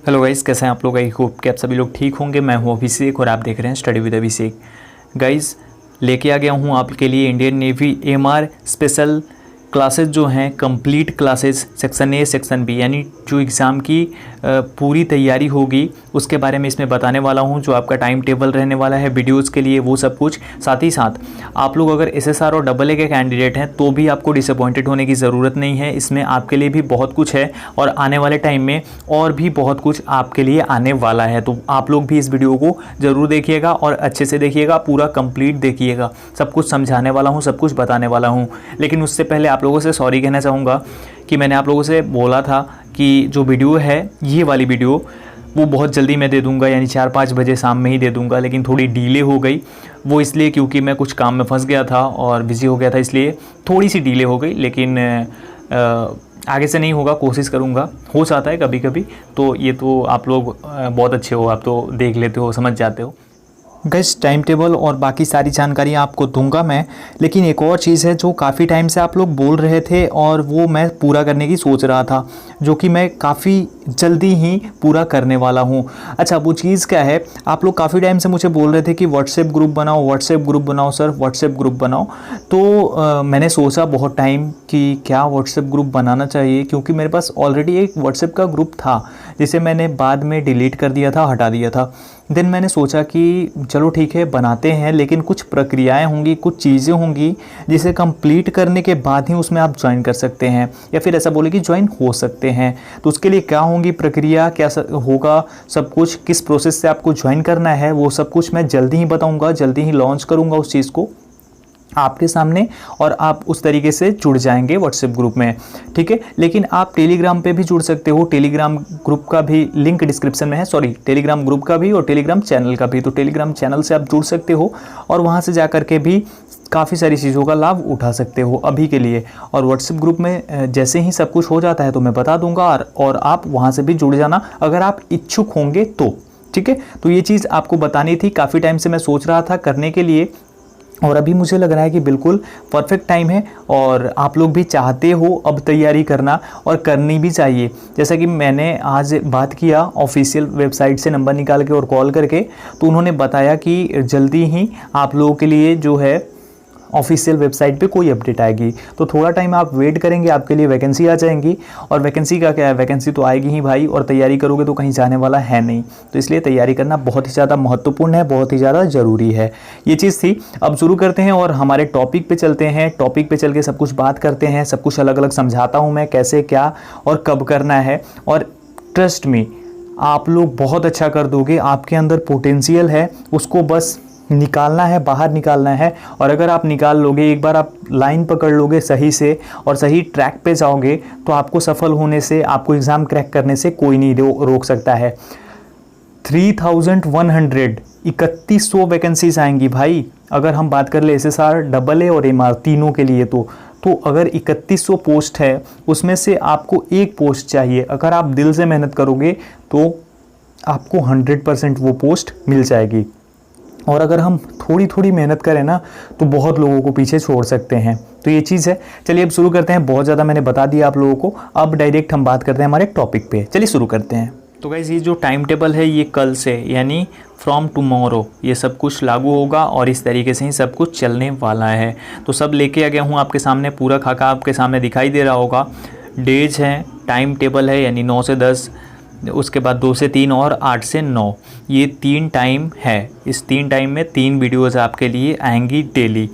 Hello guys, कैसे हैं आप लोग। आई होप कि आप सभी लोग ठीक होंगे। मैं हूं अभिषेक और आप देख रहे हैं स्टडी विद अभिषेक। गाइस, लेके आ गया हूं आपके लिए Indian navy MR special classes जो हैं, complete classes section A section B, यानी जो एग्ज़ाम की पूरी तैयारी होगी उसके बारे में इसमें बताने वाला हूं। जो आपका टाइम टेबल रहने वाला है वीडियोज़ के लिए, वो सब कुछ। साथ ही साथ आप लोग अगर एसएसआर और AA के कैंडिडेट हैं तो भी आपको डिसअपॉइंटेड होने की ज़रूरत नहीं है। इसमें आपके लिए भी बहुत कुछ है और आने वाले टाइम में और भी बहुत कुछ आपके लिए आने वाला है। तो आप लोग भी इस वीडियो को ज़रूर देखिएगा और अच्छे से देखिएगा, पूरा कंप्लीट देखिएगा। सब कुछ समझाने वाला हूँ, सब कुछ बताने वाला हूँ। लेकिन उससे पहले आप लोगों से सॉरी कहना चाहूँगा कि मैंने आप लोगों से बोला था कि जो वीडियो है, ये वाली वीडियो, वो बहुत जल्दी मैं दे दूंगा, यानी 4-5 बजे शाम में ही दे दूंगा। लेकिन थोड़ी डिले हो गई, वो इसलिए क्योंकि मैं कुछ काम में फंस गया था और बिज़ी हो गया था, इसलिए थोड़ी सी डिले हो गई। लेकिन आगे से नहीं होगा, कोशिश करूंगा। हो जाता है कभी कभी, तो ये तो आप लोग बहुत अच्छे हो, आप तो देख लेते हो, समझ जाते हो। गाइस, टाइम टेबल और बाकी सारी जानकारी आपको दूंगा मैं। लेकिन एक और चीज़ है जो काफ़ी टाइम से आप लोग बोल रहे थे और वो मैं पूरा करने की सोच रहा था, जो कि मैं काफ़ी जल्दी ही पूरा करने वाला हूँ। अच्छा, वो चीज़ क्या है? आप लोग काफ़ी टाइम से मुझे बोल रहे थे कि व्हाट्सएप ग्रुप बनाओ, व्हाट्सएप ग्रुप बनाओ सर, व्हाट्सएप ग्रुप बनाओ। तो मैंने सोचा बहुत टाइम कि क्या व्हाट्सएप ग्रुप बनाना चाहिए, क्योंकि मेरे पास ऑलरेडी एक व्हाट्सएप का ग्रुप था जिसे मैंने बाद में डिलीट कर दिया था, हटा दिया था। देन मैंने सोचा कि चलो ठीक है, बनाते हैं, लेकिन कुछ प्रक्रियाएं होंगी, कुछ चीज़ें होंगी जिसे कंप्लीट करने के बाद ही उसमें आप ज्वाइन कर सकते हैं, या फिर ऐसा बोले कि ज्वाइन हो सकते हैं। तो उसके लिए क्या होंगी प्रक्रिया, क्या होगा, सब कुछ किस प्रोसेस से आपको ज्वाइन करना है, वो सब कुछ मैं जल्दी ही बताऊंगा, जल्दी ही लॉन्च करूंगा उस चीज़ को आपके सामने, और आप उस तरीके से जुड़ जाएंगे व्हाट्सएप ग्रुप में, ठीक है। लेकिन आप टेलीग्राम पे भी जुड़ सकते हो। टेलीग्राम ग्रुप का भी लिंक डिस्क्रिप्शन में है, सॉरी, टेलीग्राम ग्रुप का भी और टेलीग्राम चैनल का भी। तो टेलीग्राम चैनल से आप जुड़ सकते हो और वहाँ से जा कर के भी काफ़ी सारी चीज़ों का लाभ उठा सकते हो अभी के लिए। और व्हाट्सएप ग्रुप में जैसे ही सब कुछ हो जाता है तो मैं बता दूंगा, और आप वहाँ से भी जुड़ जाना अगर आप इच्छुक होंगे तो, ठीक है। तो ये चीज़ आपको बतानी थी, काफ़ी टाइम से मैं सोच रहा था करने के लिए, और अभी मुझे लग रहा है कि बिल्कुल परफेक्ट टाइम है। और आप लोग भी चाहते हो अब तैयारी करना, और करनी भी चाहिए। जैसा कि मैंने आज बात किया ऑफिशियल वेबसाइट से नंबर निकाल के और कॉल करके, तो उन्होंने बताया कि जल्दी ही आप लोगों के लिए जो है ऑफिशियल वेबसाइट पे कोई अपडेट आएगी। तो थोड़ा टाइम आप वेट करेंगे, आपके लिए वैकेंसी आ जाएंगी। और वैकेंसी का क्या है, वैकेंसी तो आएगी ही भाई, और तैयारी करोगे तो कहीं जाने वाला है नहीं। तो इसलिए तैयारी करना बहुत ही ज़्यादा महत्वपूर्ण है, बहुत ही ज़्यादा ज़रूरी है। ये चीज़ थी। अब शुरू करते हैं और हमारे टॉपिक पे चलते हैं। टॉपिक पे चल के सब कुछ बात करते हैं, सब कुछ अलग अलग समझाता हूँ मैं, कैसे क्या और कब करना है। और ट्रस्ट मी, आप लोग बहुत अच्छा कर दोगे। आपके अंदर पोटेंशियल है, उसको बस निकालना है, बाहर निकालना है। और अगर आप निकाल लोगे, एक बार आप लाइन पकड़ लोगे सही से और सही ट्रैक पे जाओगे, तो आपको सफल होने से, आपको एग्ज़ाम क्रैक करने से कोई नहीं रोक सकता है। 3100 3100 वैकेंसीज आएंगी भाई, अगर हम बात कर ले SSR, AA और MR तीनों के लिए। तो अगर 3100 पोस्ट है, उसमें से आपको एक पोस्ट चाहिए। अगर आप दिल से मेहनत करोगे तो आपको 100% वो पोस्ट मिल जाएगी। और अगर हम थोड़ी थोड़ी मेहनत करें ना, तो बहुत लोगों को पीछे छोड़ सकते हैं। तो ये चीज़ है। चलिए अब शुरू करते हैं। बहुत ज़्यादा मैंने बता दिया आप लोगों को, अब डायरेक्ट हम बात करते हैं हमारे टॉपिक पे। चलिए शुरू करते हैं। तो गाइस, ये जो टाइम टेबल है, ये कल से, यानी फ्रॉम टुमारो ये सब कुछ लागू होगा, और इस तरीके से ही सब कुछ चलने वाला है। तो सब लेके आ गया हूँ आपके सामने, पूरा खाका आपके सामने दिखाई दे रहा होगा। डेज हैं, टाइम टेबल है, यानी 9 से 10, उसके बाद 2 से 3 और 8 से 9, ये 3 टाइम है। इस 3 टाइम में 3 वीडियोज़ आपके लिए आएंगी डेली।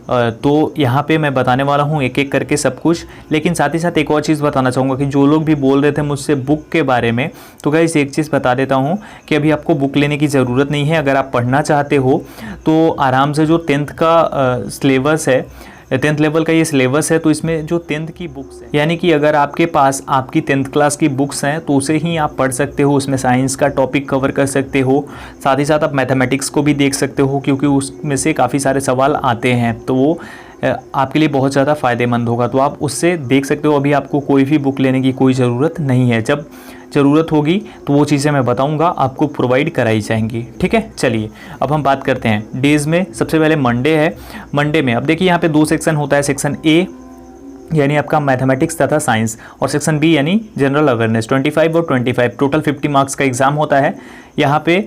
तो यहाँ पे मैं बताने वाला हूँ एक एक करके सब कुछ। लेकिन साथ ही साथ एक और चीज़ बताना चाहूँगा कि जो लोग भी बोल रहे थे मुझसे बुक के बारे में, तो गाइस एक चीज़ बता देता हूँ कि अभी आपको बुक लेने की ज़रूरत नहीं है। अगर आप पढ़ना चाहते हो तो आराम से, जो 10th का सिलेबस है, 10th लेवल का ये सिलेबस है, तो इसमें जो 10th की बुक्स है, यानी कि अगर आपके पास आपकी 10th क्लास की बुक्स हैं तो उसे ही आप पढ़ सकते हो। उसमें साइंस का टॉपिक कवर कर सकते हो, साथ ही साथ आप मैथमेटिक्स को भी देख सकते हो, क्योंकि उसमें से काफ़ी सारे सवाल आते हैं। तो वो आपके लिए बहुत ज़्यादा फ़ायदेमंद होगा, तो आप उससे देख सकते हो। अभी आपको कोई भी बुक लेने की कोई ज़रूरत नहीं है। जब ज़रूरत होगी तो वो चीज़ें मैं बताऊंगा, आपको प्रोवाइड कराई जाएंगी, ठीक है। चलिए अब हम बात करते हैं डेज़ में। सबसे पहले मंडे है। मंडे में अब देखिए यहाँ पे 2 सेक्शन होता है, सेक्शन ए यानी आपका मैथमेटिक्स तथा साइंस, और सेक्शन बी यानी जनरल अवेयरनेस 25 और 25, टोटल 50 मार्क्स का एग्जाम होता है। यहाँ पे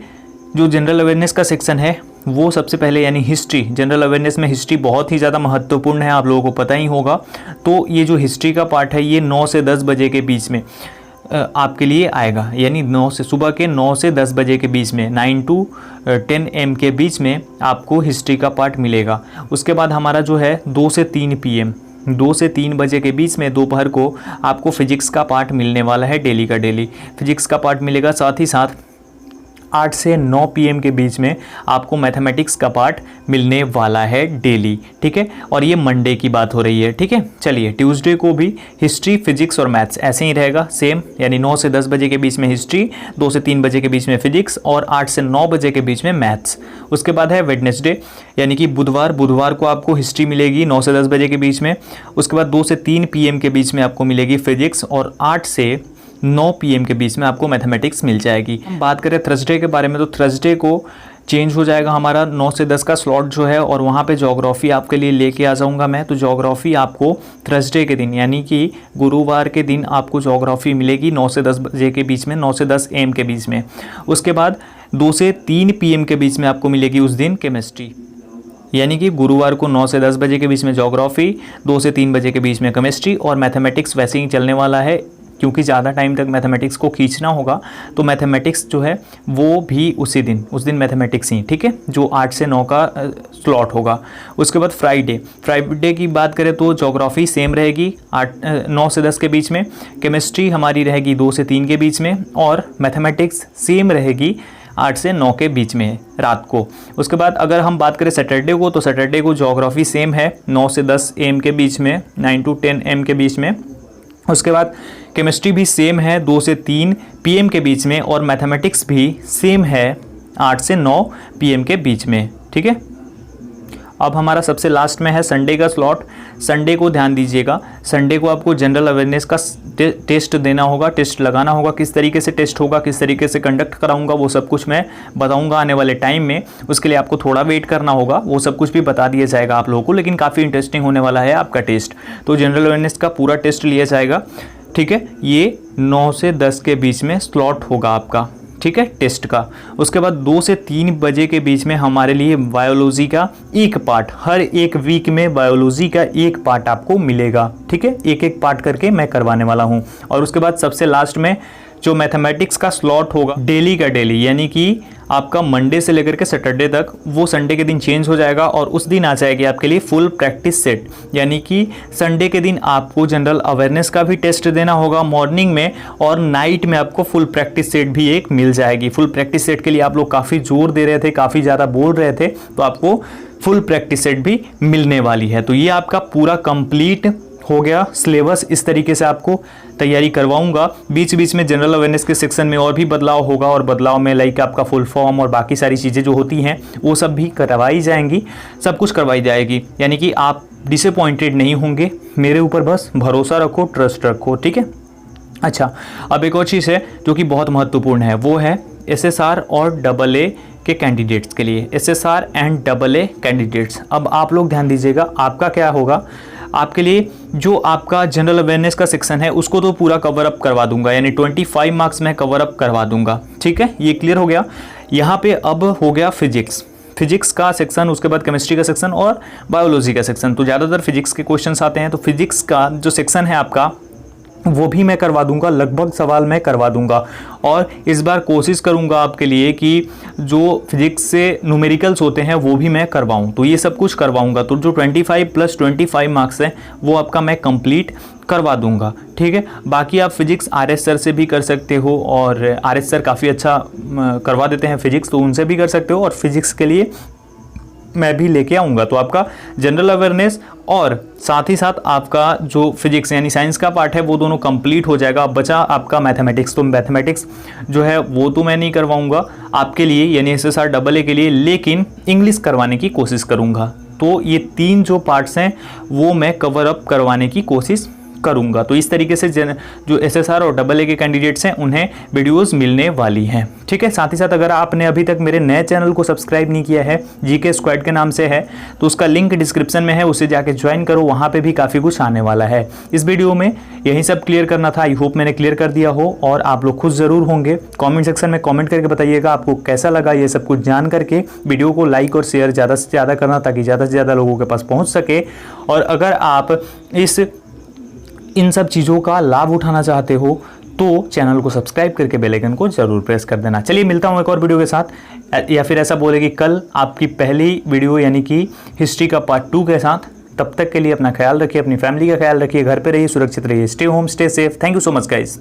जो जनरल अवेयरनेस का सेक्शन है वो सबसे पहले यानी हिस्ट्री, जनरल अवेयरनेस में हिस्ट्री बहुत ही ज़्यादा महत्वपूर्ण है, आप लोगों को पता ही होगा। तो ये जो हिस्ट्री का पार्ट है ये 9 से 10 बजे के बीच में आपके लिए आएगा, यानी 9 से सुबह के 9 से 10 बजे के बीच में 9 to 10 AM के बीच में आपको हिस्ट्री का पार्ट मिलेगा। उसके बाद हमारा जो है 2 से 3 PM 2 से 3 बजे के बीच में दोपहर को आपको फिजिक्स का पार्ट मिलने वाला है, डेली का डेली फिजिक्स का पार्ट मिलेगा। साथ ही साथ 8 से 9 PM के बीच में आपको मैथमेटिक्स का पार्ट मिलने वाला है डेली, ठीक है। और ये मंडे की बात हो रही है, ठीक है। चलिए ट्यूसडे को भी हिस्ट्री, फिजिक्स और मैथ्स ऐसे ही रहेगा सेम, यानी 9 से 10 बजे के बीच में हिस्ट्री, 2 से 3 बजे के बीच में फिजिक्स और 8 से 9 बजे के बीच में मैथ्स। उसके बाद है वेडनेसडे यानी कि बुधवार को आपको हिस्ट्री मिलेगी 9 से 10 बजे के बीच में। उसके बाद 2 से 3 PM के बीच में आपको मिलेगी फिजिक्स और 8 से 9 PM के बीच में आपको मैथमेटिक्स मिल जाएगी। बात करें थर्सडे के बारे में तो थर्सडे को चेंज हो जाएगा हमारा 9 से 10 का स्लॉट जो है, और वहाँ पे ज्योग्राफी आपके लिए लेके आ जाऊँगा मैं। तो ज्योग्राफी आपको थर्सडे के दिन यानी कि गुरुवार के दिन आपको ज्योग्राफी मिलेगी 9 से 10 बजे के बीच में, 9 से 10 AM के बीच में। उसके बाद 2 से 3 PM के बीच में आपको मिलेगी उस दिन केमिस्ट्री, यानी कि गुरुवार को 9 से 10 बजे के बीच में ज्योग्राफी, 2 से 3 बजे के बीच में केमिस्ट्री, और मैथमेटिक्स वैसे ही चलने वाला है क्योंकि ज़्यादा टाइम तक मैथमेटिक्स को खींचना होगा। तो मैथमेटिक्स जो है वो भी उस दिन मैथमेटिक्स ही, ठीक है, जो 8 से 9 का स्लॉट होगा। उसके बाद फ्राइडे की बात करें तो ज्योग्राफी सेम रहेगी 9 से 10 के बीच में, केमिस्ट्री हमारी रहेगी 2 से 3 के बीच में, और मैथमेटिक्स सेम रहेगी 8 से 9 के बीच में रात को। उसके बाद अगर हम बात करें सैटरडे को, तो सैटरडे को ज्योग्राफी सेम है 9 से 10 AM के बीच में, 9 to 10 AM के बीच में। उसके बाद केमिस्ट्री भी सेम है 2 से 3 PM के बीच में, और मैथमेटिक्स भी सेम है 8 से 9 PM के बीच में, ठीक है। अब हमारा सबसे लास्ट में है संडे का स्लॉट। संडे को ध्यान दीजिएगा, संडे को आपको जनरल अवेयरनेस का टेस्ट देना होगा, टेस्ट लगाना होगा। किस तरीके से टेस्ट होगा, किस तरीके से कंडक्ट कराऊंगा, वो सब कुछ मैं बताऊंगा आने वाले टाइम में। उसके लिए आपको थोड़ा वेट करना होगा, वो सब कुछ भी बता दिया जाएगा आप लोगों को, लेकिन काफ़ी इंटरेस्टिंग होने वाला है आपका टेस्ट। तो जनरल अवेयरनेस का पूरा टेस्ट लिया जाएगा, ठीक है। ये 9 से 10 के बीच में स्लॉट होगा आपका, ठीक है, टेस्ट का। उसके बाद 2 से 3 बजे के बीच में हमारे लिए बायोलॉजी का एक पार्ट, हर एक वीक में बायोलॉजी का एक पार्ट आपको मिलेगा, ठीक है, एक एक पार्ट करके मैं करवाने वाला हूँ। और उसके बाद सबसे लास्ट में जो मैथमेटिक्स का स्लॉट होगा डेली का डेली, यानी कि आपका मंडे से लेकर के सैटरडे तक, वो संडे के दिन चेंज हो जाएगा, और उस दिन आ जाएगी आपके लिए फुल प्रैक्टिस सेट। यानी कि संडे के दिन आपको जनरल अवेयरनेस का भी टेस्ट देना होगा मॉर्निंग में, और नाइट में आपको फुल प्रैक्टिस सेट भी एक मिल जाएगी। फुल प्रैक्टिस सेट के लिए आप लोग काफ़ी जोर दे रहे थे, काफ़ी ज़्यादा बोल रहे थे, तो आपको फुल प्रैक्टिस सेट भी मिलने वाली है। तो ये आपका पूरा कंप्लीट हो गया सिलेबस। इस तरीके से आपको तैयारी करवाऊंगा। बीच बीच में जनरल अवेयरनेस के सेक्शन में और भी बदलाव होगा, और बदलाव में लाइक आपका फुल फॉर्म और बाकी सारी चीज़ें जो होती हैं वो सब भी करवाई जाएंगी, सब कुछ करवाई जाएगी। यानी कि आप डिसअपॉइंटेड नहीं होंगे, मेरे ऊपर बस भरोसा रखो, ट्रस्ट रखो, ठीक है। अच्छा, अब एक और चीज़ है जो कि बहुत महत्वपूर्ण है, वो है SSR और AA के कैंडिडेट्स के लिए, SSR एंड AA कैंडिडेट्स। अब आप लोग ध्यान दीजिएगा, आपका क्या होगा, आपके लिए जो आपका जनरल अवेयरनेस का सेक्शन है उसको तो पूरा कवर अप करवा दूंगा, यानी 25 मार्क्स में कवर अप करवा दूंगा, ठीक है, ये क्लियर हो गया। यहाँ पे अब हो गया फिजिक्स का सेक्शन, उसके बाद केमिस्ट्री का सेक्शन और बायोलॉजी का सेक्शन। तो ज़्यादातर फिजिक्स के क्वेश्चंस आते हैं, तो फिजिक्स का जो सेक्शन है आपका वो भी मैं करवा दूंगा, लगभग सवाल मैं करवा दूंगा। और इस बार कोशिश करूंगा आपके लिए कि जो फिजिक्स से न्यूमेरिकल्स होते हैं वो भी मैं करवाऊं, तो ये सब कुछ करवाऊंगा। तो जो 25 + 25 मार्क्स हैं वो आपका मैं कंप्लीट करवा दूंगा, ठीक है। बाकी आप फिजिक्स RS सर से भी कर सकते हो, और RS सर काफ़ी अच्छा करवा देते हैं फिजिक्स, तो उनसे भी कर सकते हो। और फिजिक्स के लिए मैं भी लेके आऊँगा, तो आपका जनरल अवेयरनेस और साथ ही साथ आपका जो फिजिक्स यानी साइंस का पार्ट है वो दोनों कंप्लीट हो जाएगा। अब बचा आपका मैथमेटिक्स, तो मैथमेटिक्स जो है वो तो मैं नहीं करवाऊँगा आपके लिए, यानी SSR AA के लिए, लेकिन इंग्लिश करवाने की कोशिश करूँगा। तो ये 3 जो पार्ट्स हैं वो मैं कवर अप करवाने की कोशिश करूंगा। तो इस तरीके से जो एसएसआर और AA के कैंडिडेट्स हैं उन्हें वीडियोस मिलने वाली हैं। ठीक है, साथ ही साथ अगर आपने अभी तक मेरे नए चैनल को सब्सक्राइब नहीं किया है, जीके स्क्वाड के नाम से है, तो उसका लिंक डिस्क्रिप्शन में है, उसे जाके ज्वाइन करो, वहाँ पे भी काफ़ी कुछ आने वाला है। इस वीडियो में यही सब क्लियर करना था। आई होप मैंने क्लियर कर दिया हो और आप लोग खुश ज़रूर होंगे। कॉमेंट सेक्शन में कॉमेंट करके बताइएगा आपको कैसा लगा ये सब कुछ जान करके। वीडियो को लाइक और शेयर ज़्यादा से ज़्यादा करना ताकि ज़्यादा से ज़्यादा लोगों के पास पहुँच सके। और अगर आप इन सब चीज़ों का लाभ उठाना चाहते हो तो चैनल को सब्सक्राइब करके बेल आइकन को जरूर प्रेस कर देना। चलिए मिलता हूँ एक और वीडियो के साथ, या फिर ऐसा बोले कि कल आपकी पहली वीडियो यानी कि हिस्ट्री का पार्ट 2 के साथ। तब तक के लिए अपना ख्याल रखिए, अपनी फैमिली का ख्याल रखिए, घर पे रहिए, सुरक्षित रहिए। Stay home, stay safe. Thank you so much guys.